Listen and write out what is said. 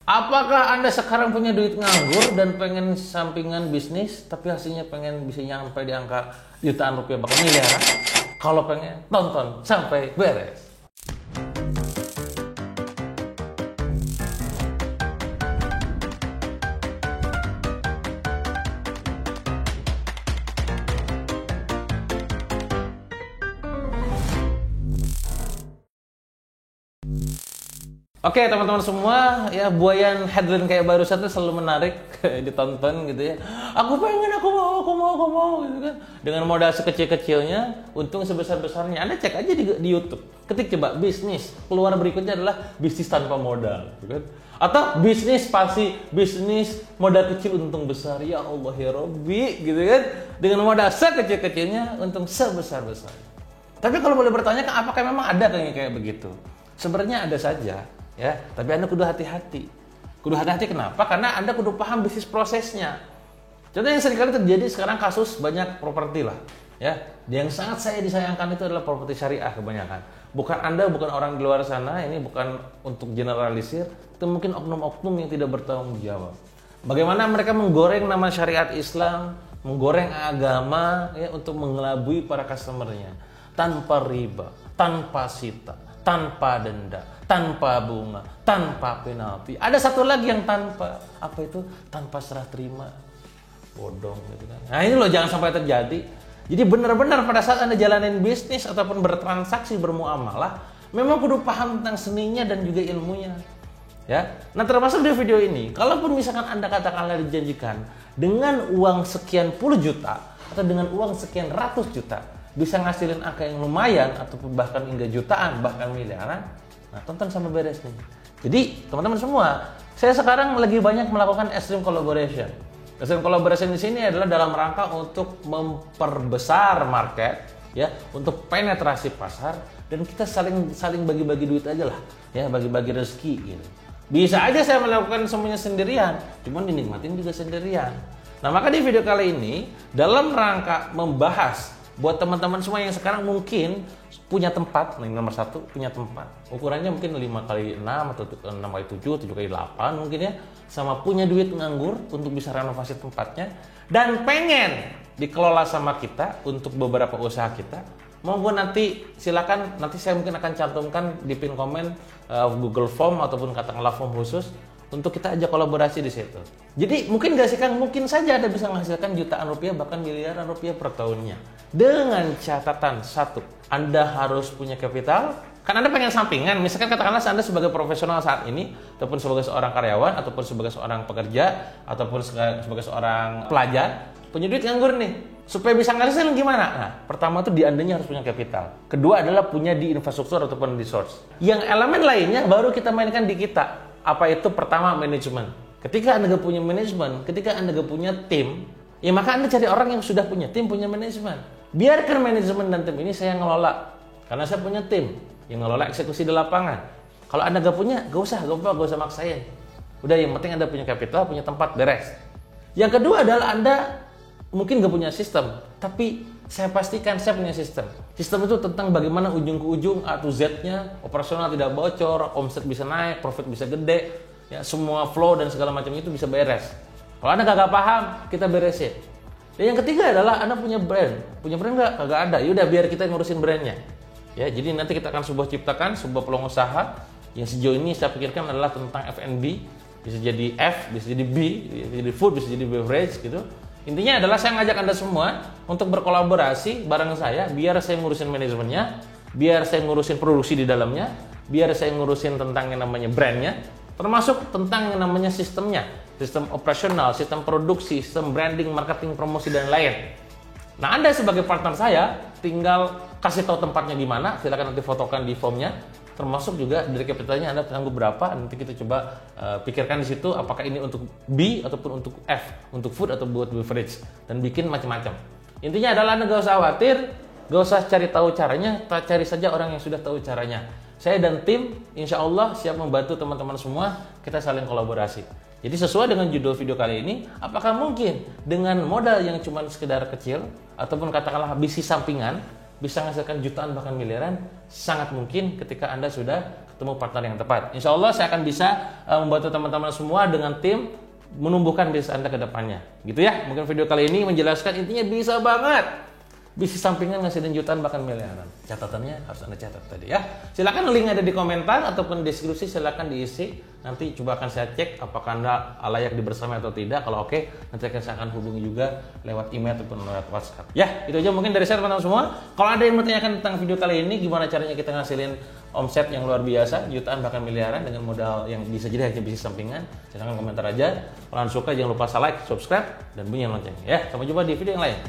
Apakah Anda sekarang punya duit nganggur dan pengen sampingan bisnis, tapi hasilnya pengen bisa nyampe di angka jutaan rupiah bahkan miliaran? Kalau pengen, tonton sampai beres. Oke teman-teman semua, ya buayan headline kayak barusan itu selalu menarik ditonton gitu ya. Aku pengen, aku mau gitu kan. Dengan modal sekecil-kecilnya, untung sebesar-besarnya. Anda cek aja di YouTube. Ketik coba bisnis, keluar berikutnya adalah bisnis tanpa modal, gitu kan. Atau bisnis modal kecil untung besar. Ya Allah ya Robbi, gitu kan. Dengan modal sekecil-kecilnya, untung sebesar-besar. Tapi kalau boleh bertanya, apakah memang ada kayak begitu? Sebenarnya ada saja. Ya, tapi Anda kudu hati-hati. Kudu hati-hati kenapa? Karena Anda kudu paham bisnis prosesnya. Contoh yang seringkali terjadi sekarang kasus banyak properti lah. Ya, yang sangat saya disayangkan itu adalah properti syariah kebanyakan. Bukan Anda, bukan orang di luar sana, ini bukan untuk generalisir. Itu mungkin oknum-oknum yang tidak bertanggung jawab. Bagaimana mereka menggoreng nama syariat Islam, menggoreng agama ya untuk mengelabui para customernya tanpa riba, tanpa sita, tanpa denda, tanpa bunga, tanpa penalti. Ada satu lagi yang tanpa, apa itu? Tanpa serah terima. Bodong gitu kan. Nah ini loh jangan sampai terjadi. Jadi benar-benar pada saat Anda jalanin bisnis ataupun bertransaksi, bermuamalah, memang kudu paham tentang seninya dan juga ilmunya. Ya. Nah termasuk di video ini, kalaupun misalkan Anda katakanlah dijanjikan dengan uang sekian puluh juta atau dengan uang sekian ratus juta, bisa ngasilin angka yang lumayan ataupun bahkan hingga jutaan, bahkan miliaran. Nah, tonton sampai beres nih. Jadi, teman-teman semua, saya sekarang lagi banyak melakukan extreme collaboration. Extreme collaboration di sini adalah dalam rangka untuk memperbesar market, ya, untuk penetrasi pasar dan kita saling bagi-bagi duit aja lah, ya, bagi-bagi rezeki gitu. Bisa aja saya melakukan semuanya sendirian, cuman dinikmatin juga sendirian. Nah, maka di video kali ini dalam rangka membahas buat teman-teman semua yang sekarang mungkin punya tempat, nomor satu punya tempat. Ukurannya mungkin 5x6 atau 6x7, 7x8 mungkin ya. Sama punya duit nganggur untuk bisa renovasi tempatnya. Dan pengen dikelola sama kita untuk beberapa usaha kita. Monggo nanti silakan, nanti saya mungkin akan cantumkan di pin komen Google Form ataupun katakanlah form khusus untuk kita ajak kolaborasi di situ. Jadi mungkin gak sih Kang, mungkin saja Anda bisa menghasilkan jutaan rupiah bahkan miliaran rupiah per tahunnya. Dengan catatan satu, Anda harus punya kapital. Kan Anda pengen sampingan, misalkan katakanlah Anda sebagai profesional saat ini, ataupun sebagai seorang karyawan, ataupun sebagai seorang pekerja, ataupun sebagai seorang pelajar, punya duit nganggur nih. Supaya bisa ngasihin gimana? Nah, pertama tuh di Andanya harus punya kapital. Kedua adalah punya di infrastruktur ataupun di source. Yang elemen lainnya baru kita mainkan di kita. Apa itu? Pertama, manajemen. Ketika Anda gak punya manajemen, ketika Anda gak punya tim, ya maka Anda cari orang yang sudah punya tim, punya manajemen. Biarkan manajemen dan tim ini saya ngelola. Karena saya punya tim yang ngelola eksekusi di lapangan. Kalau Anda gak punya, gak usah maksain. Udah, yang penting Anda punya kapital, punya tempat, beres. Yang kedua adalah Anda mungkin gak punya sistem, tapi saya pastikan saya punya sistem. Sistem itu tentang bagaimana ujung ke ujung A to Z-nya, operasional tidak bocor, omset bisa naik, profit bisa gede, ya semua flow dan segala macam itu bisa beres. Kalau Anda kagak paham, kita beresin. Dan yang ketiga adalah Anda punya brand. Punya brand nggak? Kagak ada. Yaudah biar kita ngurusin brandnya. Ya, jadi nanti kita akan ciptakan sebuah peluang usaha yang sejauh ini saya pikirkan adalah tentang F&B, bisa jadi F, bisa jadi B, bisa jadi food, bisa jadi beverage gitu. Intinya adalah saya ngajak Anda semua untuk berkolaborasi bareng saya, biar saya ngurusin manajemennya, biar saya ngurusin produksi di dalamnya, biar saya ngurusin tentang yang namanya brandnya, termasuk tentang yang namanya sistemnya, sistem operasional, sistem produksi, sistem branding, marketing, promosi, dan lain. Nah, Anda sebagai partner saya tinggal kasih tahu tempatnya di mana, silakan nanti fotokan di formnya. Termasuk juga dari kapitalnya Anda sanggup berapa, nanti kita coba pikirkan di situ apakah ini untuk B ataupun untuk F, untuk food atau buat beverage, dan bikin macam-macam. Intinya adalah Anda gak usah khawatir, gak usah cari tahu caranya, cari saja orang yang sudah tahu caranya. Saya dan tim insya Allah siap membantu teman-teman semua, kita saling kolaborasi. Jadi sesuai dengan judul video kali ini, apakah mungkin dengan modal yang cuma sekedar kecil ataupun katakanlah bisnis sampingan bisa menghasilkan jutaan bahkan miliaran? Sangat mungkin ketika Anda sudah ketemu partner yang tepat. Insya Allah saya akan bisa membantu teman-teman semua dengan tim menumbuhkan bisnis Anda ke depannya. Gitu ya. Mungkin video kali ini menjelaskan intinya bisa banget. Bisnis sampingan ngasilin jutaan bahkan miliaran. Catatannya harus Anda catat tadi ya. Silakan link ada di komentar ataupun deskripsi, silakan diisi. Nanti coba akan saya cek apakah Anda layak dibersamai atau tidak. Kalau oke, nanti saya akan hubungi juga lewat email ataupun lewat WhatsApp. Ya, itu aja mungkin dari saya teman-teman semua. Kalau ada yang bertanyakan tentang video kali ini, gimana caranya kita ngasilin omset yang luar biasa, jutaan bahkan miliaran dengan modal yang bisa jadi hanya bisnis sampingan, silahkan komentar aja. Kalau Anda suka jangan lupa like, subscribe, dan bunyi lonceng. Ya, sampai jumpa di video yang lain.